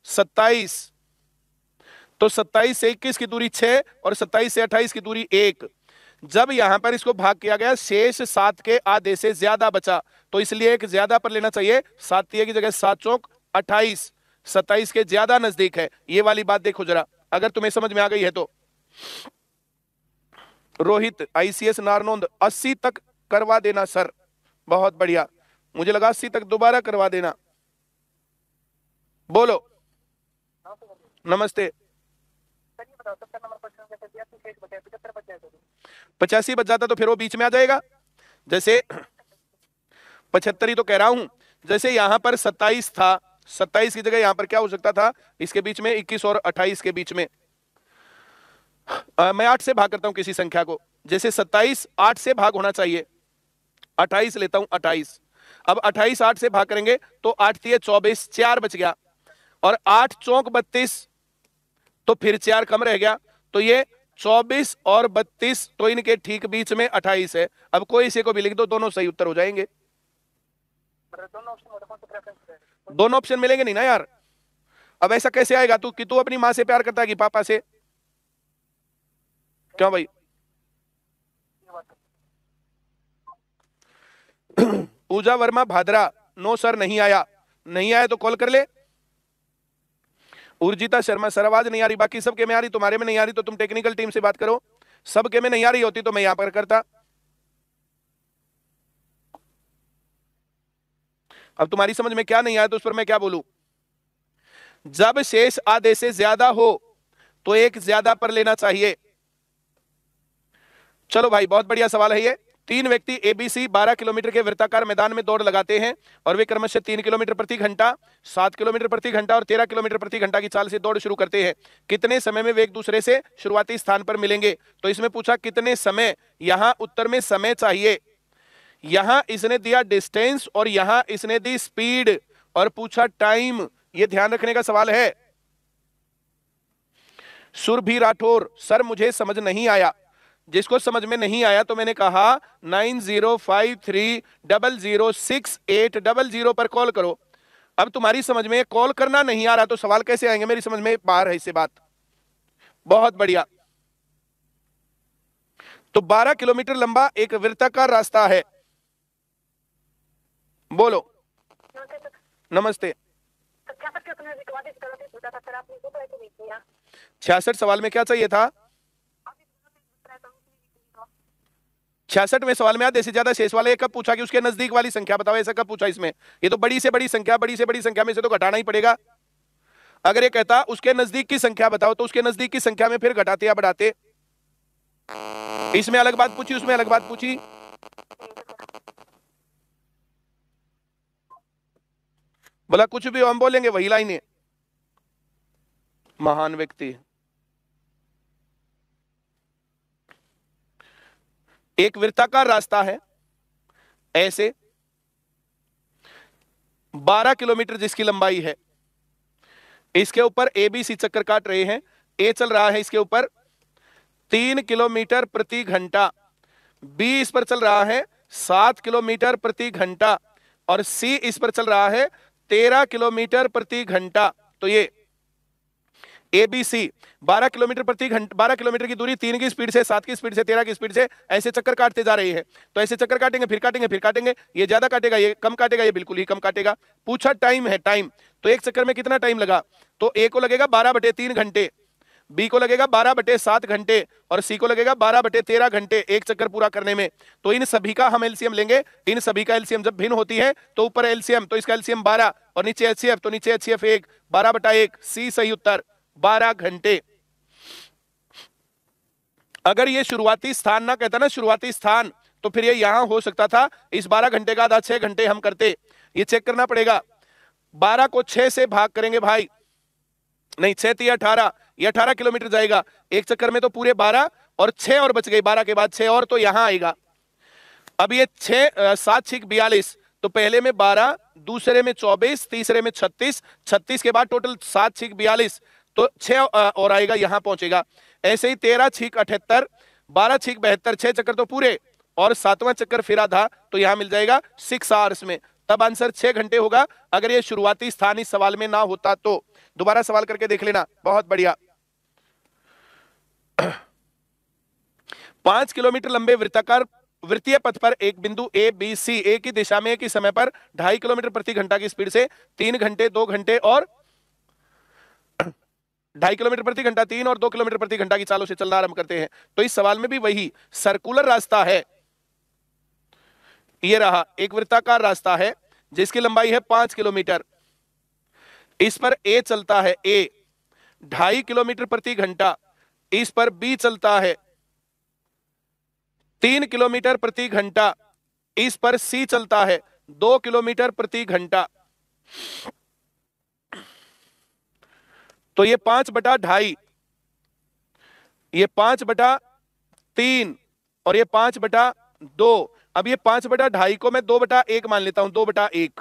27, तो 27 से 21 की दूरी 6 और 27 से 28 की दूरी 1। जब यहां पर इसको भाग किया गया, शेष 7 के आधे से ज्यादा बचा, तो इसलिए एक ज्यादा पर लेना चाहिए। 7 की जगह 7 चौक 28, 27 के ज्यादा नजदीक है। ये वाली बात देखो जरा, अगर तुम्हें समझ में आ गई है तो। रोहित ICS नारनौंद 80 तक करवा देना सर, बहुत बढ़िया। मुझे लगा 80 तक दोबारा करवा देना। बोलो। नमस्ते। 85 बच जाता तो फिर वो बीच में आ जाएगा। जैसे 75 ही तो कह रहा हूं। जैसे यहां पर 27 था, 27 की जगह यहां पर क्या हो सकता था, इसके बीच में 21 और 28 के बीच में मैं 8 से भाग करता हूं किसी संख्या को। जैसे 27 8 से भाग होना चाहिए, 28 लेता हूं 28। अब 28 8 से भाग करेंगे तो 8 3 24, 4 बच गया, और 8 चौक 32, तो फिर 4 कम रह गया, तो ये 24 और 32, तो इनके ठीक बीच में 28 है। अब कोई इसे को भी लिख दो, दोनों सही उत्तर हो जाएंगे। दोनों ऑप्शन मिलेंगे नहीं ना यार। अब ऐसा कैसे आएगा तू कि तू अपनी मां से प्यार करता है कि पापा से? क्यों भाई? पूजा वर्मा भादरा, नो सर नहीं आया। नहीं आया तो कॉल कर ले। उर्जिता शर्मा, सर आवाज नहीं आ रही, बाकी सबके में आ रही, तुम्हारे में नहीं आ रही तो तुम टेक्निकल टीम से बात करो। सबके में नहीं आ रही होती तो मैं यहां पर करता। अब तुम्हारी समझ में क्या नहीं आया तो उस पर मैं क्या बोलूं? जब शेष आधे से ज्यादा हो तो एक ज्यादा पर लेना चाहिए। चलो भाई, बहुत बढ़िया सवाल है ये। 3 व्यक्ति ABC 12 किलोमीटर के वृत्ताकार मैदान में दौड़ लगाते हैं और वे क्रमशः 3 किलोमीटर प्रति घंटा, 7 किलोमीटर प्रति घंटा और 13 किलोमीटर प्रति घंटा की चाल से दौड़ शुरू करते हैं। कितने समय में वे एक दूसरे से शुरुआती स्थान पर मिलेंगे? तो इसमें पूछा कितने समय, यहां उत्तर में समय चाहिए। यहां इसने दिया डिस्टेंस और यहां इसने दी स्पीड और पूछा टाइम। यह ध्यान रखने का सवाल है। सुरभि राठौर, सर मुझे समझ नहीं आया। जिसको समझ में नहीं आया तो मैंने कहा 9053006800 पर कॉल करो। अब तुम्हारी समझ में कॉल करना नहीं आ रहा तो सवाल कैसे आएंगे? मेरी समझ में बाहर है इससे बात। बहुत बढ़िया। तो 12 किलोमीटर लंबा एक वृत्ताकार रास्ता है। बोलो। नमस्ते। 66 सवाल में क्या चाहिए था? 66 में सवाल में आधे से ज्यादा शेष वाले कब पूछा कि उसके नजदीक वाली संख्या बताओ, ऐसा कब पूछा इसमें? ये तो बड़ी से बड़ी संख्या, बड़ी से बड़ी संख्या में से तो घटाना ही पड़ेगा। अगर ये कहता उसके नजदीक की संख्या बताओ तो उसके नजदीक की संख्या में फिर घटाते या बढ़ाते। इसमें अलग बात पूछी, उसमें अलग बात पूछी। बोला कुछ भी हम बोलेंगे वही लाइनें। महान व्यक्ति। एक वृत्ताकार रास्ता है ऐसे, 12 किलोमीटर जिसकी लंबाई है। इसके ऊपर ABC चक्कर काट रहे हैं। A चल रहा है इसके ऊपर 3 किलोमीटर प्रति घंटा, B इस पर चल रहा है 7 किलोमीटर प्रति घंटा और C इस पर चल रहा है 13 किलोमीटर प्रति घंटा। तो ये ए बी सी 12 किलोमीटर प्रति घंटा, 12 किलोमीटर की दूरी 3 की स्पीड से, 7 की स्पीड से, 13 की स्पीड से ऐसे चक्कर काटते जा रहे हैं। तो ऐसे चक्कर काटेंगे, फिर काटेंगे, फिर काटेंगे, ये ज्यादा काटेगा, ये कम काटेगा, ये बिल्कुल ही कम काटेगा। पूछा टाइम है, टाइम, तो एक चक्कर में कितना टाइम लगा, तो ए को लगेगा 12/3 घंटे, बी को लगेगा 12/7 घंटे और सी को लगेगा 12/13 घंटे एक चक्कर पूरा करने में। तो इन सभी का हम एलसीएम लेंगे। इन सभी का एलसीएम जब भिन्न होती है तो ऊपर एलसीएम, तो इसका एलसीएम 12 और नीचे एचसीएफ, तो नीचे एचसीएफ 1, 12/1, सी सही उत्तर 12 घंटे। अगर ये शुरुआती स्थान ना कहता ना, शुरुआती स्थान, तो फिर ये यहां हो सकता था। इस 12 घंटे का आधा 6 घंटे हम करते, ये चेक करना पड़ेगा। 12 को 6 से भाग करेंगे भाई, नहीं 6 3 18, ये 18 किलोमीटर जाएगा एक चक्कर में, तो पूरे 12 और 6 और बच गई, 12 के बाद 6 और, तो यहां आएगा। अब ये 6 7 6 42, तो पहले में 12, दूसरे में 24, तीसरे में 36, 36 के बाद टोटल 7 6 42, तो 6 और आएगा, यहां पहुंचेगा। ऐसे ही 13 6 78, 12 6 72, 6 चक्कर तो पूरे और 7वां चक्कर फिर आधा, तो यहां मिल जाएगा 6 आवर्स में। तब आंसर 6 घंटे होगा अगर ये शुरुआती स्थान इस सवाल में ना होता तो। दोबारा सवाल करके देख लेना, बहुत बढ़िया। 5 किलोमीटर लंबे वृत्ताकार वृत्तीय पथ पर एक बिंदु ए बी सी एक ही दिशा में एक ही समय पर 2.5 किलोमीटर प्रति घंटा की स्पीड से 3 घंटे 2 घंटे और 2.5 किलोमीटर प्रति घंटा 3 और 2 किलोमीटर प्रति घंटा की चालों से चलना आरंभ करते हैं। तो इस सवाल में भी वही सर्कुलर रास्ता है, ये रहा एक वृत्ताकार रास्ता है जिसकी लंबाई है 5 किलोमीटर। इस पर ए चलता है, ए 2.5 किलोमीटर प्रति घंटा, इस पर बी चलता है 3 किलोमीटर प्रति घंटा, इस पर सी चलता है 2 किलोमीटर प्रति घंटा। तो ये 5/2.5, ये 5/3 और ये 5/2। अब ये 5/2.5 को मैं 2/1 मान लेता हूं, 2/1,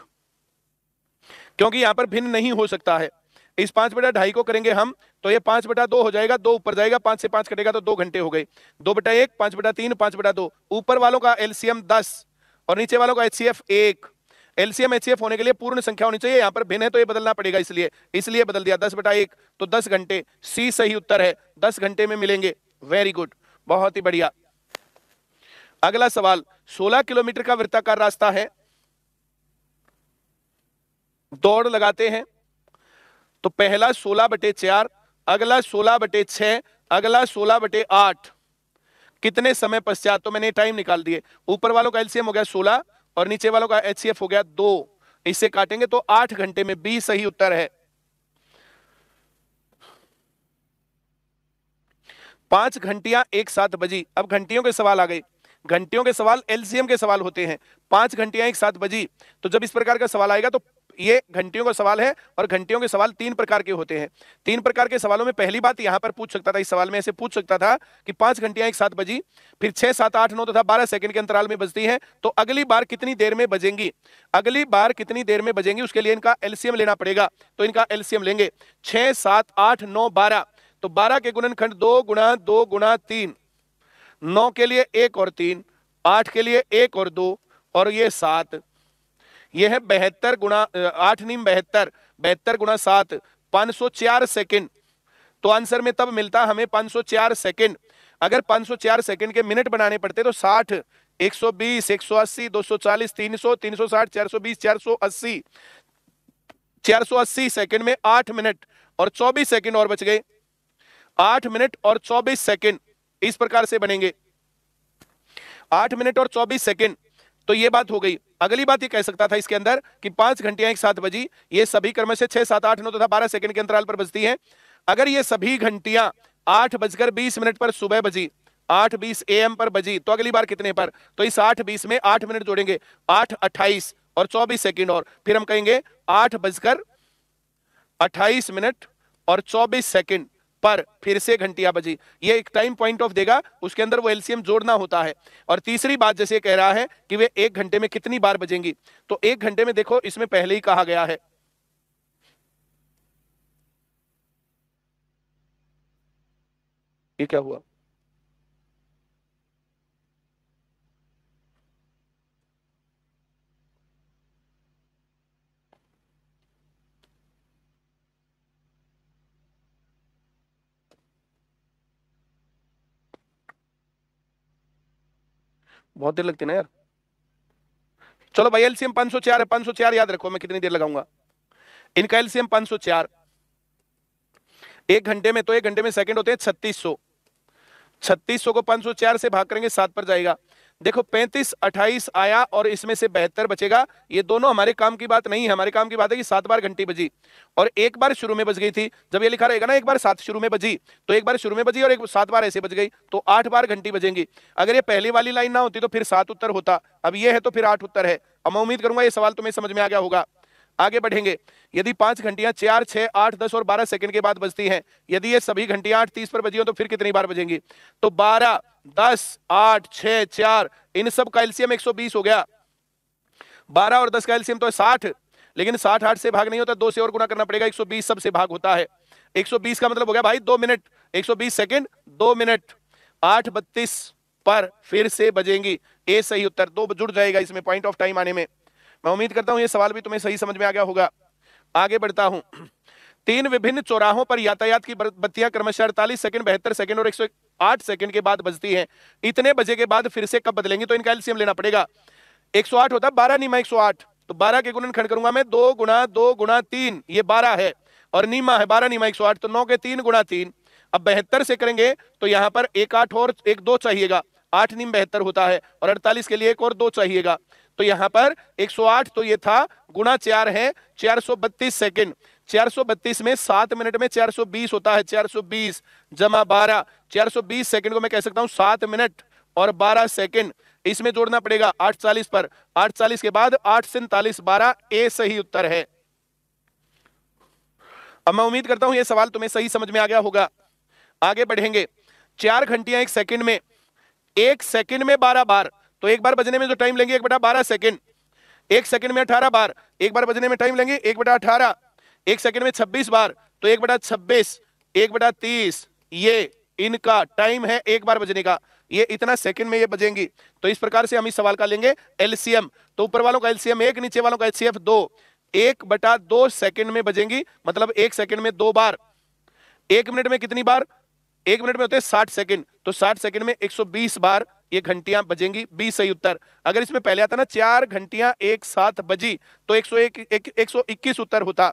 क्योंकि यहां पर भिन्न नहीं हो सकता है। इस 5/2.5 को करेंगे हम तो ये 5/2 हो जाएगा, 2 ऊपर जाएगा, 5 से 5 कटेगा तो 2 घंटे हो गए। 2/1, 5/3, 5/2। ऊपर वालों का एलसीएम 10 और नीचे वालों का एचसीएफ 1। एलसीएम एचसीएफ होने के लिए पूर्ण संख्या होनी चाहिए, यहां पर भिन्न है तो ये बदलना पड़ेगा, इसलिए बदल दिया 10/1, तो 10 घंटे। सी सही उत्तर है, 10 घंटे में मिलेंगे। वेरी गुड, बहुत ही बढ़िया। अगला सवाल, 16 किलोमीटर का वृत्ताकार रास्ता है, दौड़ लगाते हैं। तो पहला 16/4, अगला 16/6, अगला 16/8, कितने समय पश्चात? तो मैंने टाइम निकाल दिए। ऊपर वालों का एलसीएम हो गया 16 और नीचे वालों का एचसीएफ हो गया 2, इससे काटेंगे तो 8 घंटे में। बी सही उत्तर है। 5 घंटियां एक साथ बजी। अब घंटियों के सवाल आ गए। घंटियों के सवाल एलसीएम के सवाल होते हैं। 5 घंटियां एक साथ बजी, तो जब इस प्रकार का सवाल आएगा तो ये घंटियों का सवाल है। और घंटियों के सवाल 3 प्रकार के होते हैं। 3 प्रकार के सवालों में पहली बात यहां पर पूछ सकता था, इस सवाल में ऐसे पूछ सकता था कि 5 घंटियां एक साथ बजी, फिर 6 7 8 9 तथा 12 सेकंड के अंतराल में बजती हैं, तो अगली बार कितनी देर में बजेंगी, अगली बार कितनी देर में बजेंगी, उसके लिए इनका एलसीएम लेना पड़ेगा। तो इनका एलसीएम लेंगे 6 7 8 9 12, तो 12 के गुणनखंड 2 गुणा 2 गुणा 3, 9 के लिए 1 और 3, 8 के लिए 1 और 2 और ये 7, यह है 72 गुणा 8 नीम 72, 72 गुणा 7, 504 सेकंड। तो आंसर में तब मिलता हमें 504 सेकंड। अगर 504 सेकंड के मिनट बनाने पड़ते तो 60, 120, 180, 240, 300, 360, 420, 480, 480 सेकंड में 8 मिनट और 24 सेकंड और बच गए। 8 मिनट और 24 सेकंड इस प्रकार से बनेंगे, 8 मिनट और 24 सेकंड। तो ये बात हो गई। अगली बात ये कह सकता था इसके अंदर कि 5 घंटियां एक साथ बजी, ये सभी क्रमशः 6 7 8 9 तथा 12 सेकंड के अंतराल पर बजती हैं। अगर ये सभी घंटियां 8:20 पर सुबह बजी, 8:20 AM पर बजी, तो अगली बार कितने पर? तो इस 8:20 में 8 मिनट जोड़ेंगे, 8:28 और 24 सेकंड और फिर हम कहेंगे 8:28 और 24 सेकंड पर फिर से घंटियां बजी। ये एक टाइम पॉइंट ऑफ देगा, उसके अंदर वो एलसीएम जोड़ना होता है। और तीसरी बात जैसे कह रहा है कि वे 1 घंटे में कितनी बार बजेंगी, तो 1 घंटे में देखो इसमें पहले ही कहा गया है, ये क्या हुआ? बहुत देर लगती है ना यार। चलो भाई एलसीएम 504 है, 504 याद रखो, मैं कितनी देर लगाऊंगा। इनका एलसीएम 504, 1 घंटे में, तो 1 घंटे में सेकंड होते हैं 3600, 3600 को 504 से भाग करेंगे 7 पर जाएगा। देखो 35 28 आया और इसमें से 72 बचेगा। ये दोनों हमारे काम की बात नहीं है, हमारे काम की बात है कि 7 बार घंटी बजी और 1 बार शुरू में बज गई थी। जब ये लिखा रहेगा ना 1 बार 7 शुरू में बजी, तो 1 बार शुरू में बजी और 7 बार ऐसे बज गई, तो 8 बार घंटी बजेंगी। अगर ये पहली वाली लाइन ना होती तो फिर 7 उत्तर होता, अब ये है तो फिर 8 उत्तर है। अब मैं उम्मीद करूंगा ये सवाल तुम्हें समझ में आ गया होगा। आगे बढ़ेंगे। यदि 5 घंटियां 4 6 8 10 और 12 सेकंड के बाद बजती हैं, यदि ये सभी घंटियां 8:30 पर बजी हो तो फिर कितनी बार बजेंगी? तो 12 10 8 6 4, इन सब का एलसीएम 120 हो गया। 12 और 10 का एलसीएम तो है 60, लेकिन 60 8 से भाग नहीं होता, 2 से और गुना करना पड़ेगा, 120 सबसे भाग होता है। 120 का मतलब हो गया भाई 2 मिनट, 120 सेकंड 2 मिनट, 8:32 पर फिर से बजेंगी। ए सही उत्तर, 2 जुड़ जाएगा इसमें पॉइंट ऑफ टाइम आने में। मैं उम्मीद करता हूं ये सवाल भी तुम्हें सही समझ में आ गया होगा। आगे बढ़ता हूं। 3 विभिन्न चौराहों पर यातायात की बत्तियां क्रमशः 48 सेकंड 72 सेकंड और 108 सेकंड के बाद बजती हैं। इतने बजे के बाद फिर से कब बदलेंगी? तो इनका एलसीएम लेना पड़ेगा। 108 होता है 12 नीमा 108, तो 12 के गुणनखंड करूंगा मैं 2 गुणा 2 गुणा 3, ये 12 है, और नीमा है 12 नीमा 108, तो 9 के 3 गुणा 3। अब 72 से करेंगे तो यहां पर 1 8 और 1 2 चाहिएगा, 8 नीम 72 होता है, और 48 के लिए 1 और 2 चाहिएगा, तो यहां पर 108 तो ये था, गुणा 4 है 432 सेकंड। 432 में 7 मिनट में 420 होता है, 420 जमा 12, 420 सेकंड को मैं कह सकता हूं 7 मिनट और 12 सेकंड। इसमें जोड़ना पड़ेगा 840 पर, 840 के बाद 8 47 12, ए सही उत्तर है। अब मैं उम्मीद करता हूं यह सवाल तुम्हें सही समझ में आ गया होगा। आगे बढ़ेंगे। 4 घंटियां 1 सेकंड में, 1 सेकंड में 12 बार, तो 1 बार बजने में जो टाइम लेंगे 1/12 सेकंड। 1 सेकंड में 18 बार, 1 बार बजने में टाइम लेंगे 1/18। 1 सेकंड में 26 बार, तो 1/26, 1/30, ये इनका टाइम है 1 बार बजने का। ये इतना सेकंड में ये बजेंगी। तो इस प्रकार से हम इस सवाल का लेंगे एलसीएम। तो ऊपर वालों का एलसीएम 1, नीचे वालों का एचसीएफ 2। 1/2 सेकंड में बजेंगी, मतलब 1 सेकंड में 2 बार। 1 मिनट में कितनी बार? 1 मिनट में होते हैं 60 सेकंड, तो 60 सेकंड में 120 बार ये घंटियां बजेंगी, 20 सही उत्तर। अगर इसमें पहले आता ना 4 घंटियां एक साथ बजी, तो 121 उत्तर होता।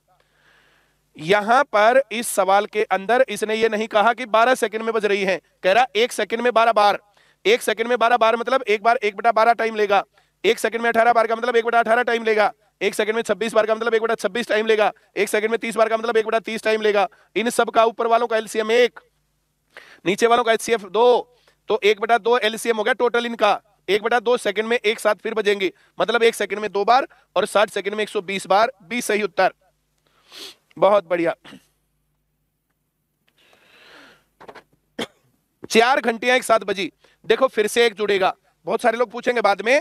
यहां पर इस सवाल के अंदर इसने ये नहीं कहा कि 12 सेकंड में बज रही है, कह रहा 1 सेकंड में 12 बार। 1 सेकंड में 12 बार मतलब एक बार 1/12 टाइम लेगा। 1 सेकंड में 18 बार का मतलब 1/18 टाइम लेगा। 1 सेकंड में 26 बार का मतलब 1/26 टाइम लेगा। 1 सेकंड में 30 बार का मतलब 1/30 टाइम लेगा। इन सब का ऊपर वालों का एलसीएम 1, नीचे वालों का एचसीएफ 2, तो 1/2 एलसीएम हो गया टोटल इनका। 1/2 सेकंड में एक साथ फिर बजेंगी, मतलब 1 सेकंड में 2 बार और 60 सेकंड में 120 बार, 20 सही उत्तर। बहुत बढ़िया। 4 घंटियां एक साथ बजी। देखो फिर से एक जुड़ेगा, बहुत सारे लोग पूछेंगे बाद में,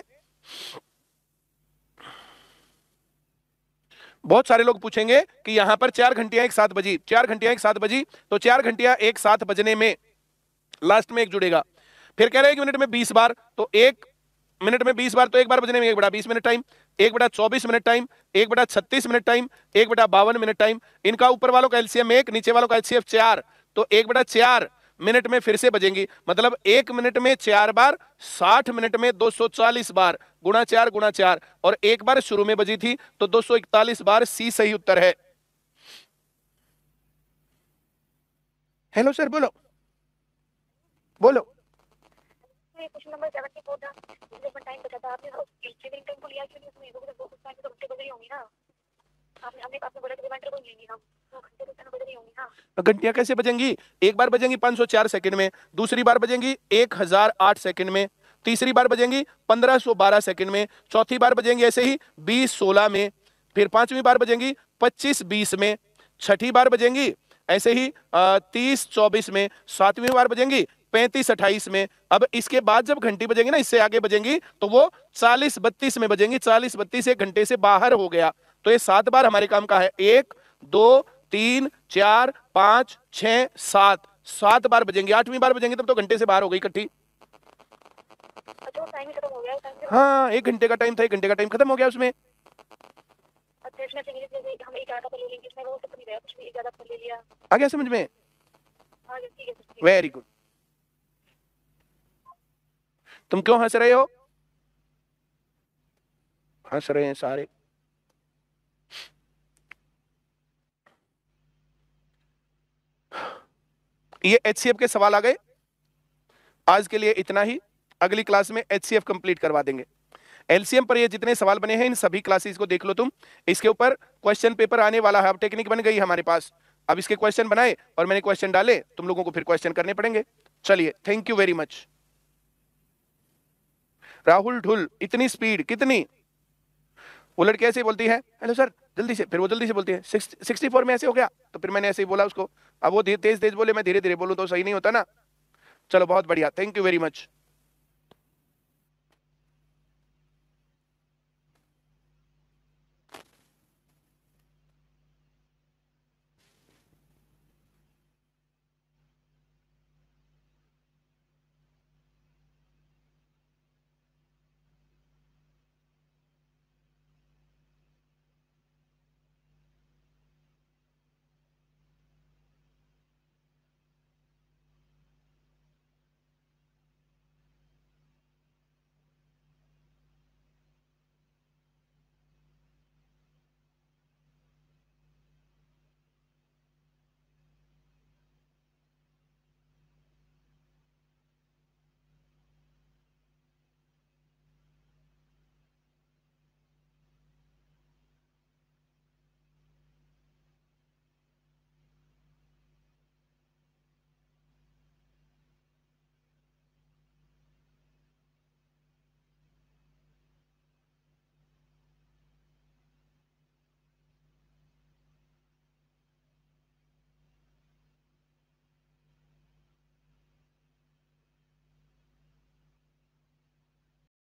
बहुत सारे लोग पूछेंगे कि यहां पर 4 घंटियां एक साथ बजी, 4 घंटियां एक साथ बजी, तो 4 घंटियां एक साथ बजने में लास्ट में एक जुड़ेगा। फिर कह रहे हैं 1 मिनट में 20 बार, तो 1 मिनट में 20 बार, तो 1 बार बजने में 1/20 minute time, 1/24 minute time, 1/36 minute time, 1/52 minute time. इनका ऊपर वालों का एलसीएम 1, नीचे वालों का एचसीएफ 4, तो 1/4 मिनट में फिर से बजेंगी, मतलब 1 मिनट में 4 बार, 60 मिनट में 240 बार, गुणा 4, और 1 बार शुरू में बजी थी तो 241 बार, सी सही उत्तर है। हेलो सर, बोलो बोलो। क्वेश्चन नंबर 74 था, जिसमें टाइम बचा था, आपने स्ट्रीमिंग टाइम को लिया क्यों नहीं? उसमें उस टाइम तो घंटे बज रही होंगी ना, आपने बोला कि घंटे को लेंगे हम, तो घंटे तो बज रही होंगी ना। घंटियां कैसे बजेंगी? एक बार बजेंगी 504 सेकंड में, दूसरी बार बजेंगी 1008 सेकंड में, तीसरी बार बजेंगी 1512 सेकंड में, चौथी बार बजेंगी ऐसे ही 2016 में, फिर 5वीं बार बजेंगी 2520 में, छठी बार बजेंगी ऐसे ही 3024 में, 7वीं बार बजेंगी 3528 में। अब इसके बाद जब घंटी बजेंगी ना, इससे आगे बजेंगी तो वो 4032 में बजेंगी। 4032 1 घंटे से बाहर हो गया, तो ये 7 बार हमारे काम का है। 1 2 3 4 5 6 7, 7 बार बजेंगे। 8वीं बार बजेंगे तब तो घंटे से बाहर हो गई इकट्ठी। अच्छा, टाइम खत्म हो गया, टाइम हाँ, 1 घंटे का टाइम था, 1 घंटे का टाइम खत्म हो गया उसमें। अच्छा, इसमें से हम एक ज्यादा कर ले लेंगे, इसमें वो सब नहीं रहा, कुछ भी एक ज्यादा कर ले लिया। आ गया समझ में? हाँ ठीक है। Very good. तुम क्यों हंस रहे हो? हंस रहे हैं सारे। ये एचसीएफ के सवाल आ गए। आज के लिए इतना ही, अगली क्लास में एचसीएफ कंप्लीट करवा देंगे। एलसीएम पर ये जितने सवाल बने हैं इन सभी क्लासेस को देख लो तुम, इसके ऊपर क्वेश्चन पेपर आने वाला है। अब टेक्निक बन गई हमारे पास, अब इसके क्वेश्चन बनाए और मैंने क्वेश्चन डाले, तुम लोगों को फिर क्वेश्चन करने पड़ेंगे। चलिए, thank you very much. Rahul Dhull, इतनी स्पीड कितनी? वो लड़की ऐसे ही बोलती है हेलो सर जल्दी से, फिर वो जल्दी से बोलती है 64 में ऐसे हो गया, तो फिर मैंने ऐसे ही बोला उसको। अब वो तेज तेज बोले, मैं धीरे धीरे बोलूं तो सही नहीं होता ना। चलो बहुत बढ़िया, थैंक यू वेरी मच।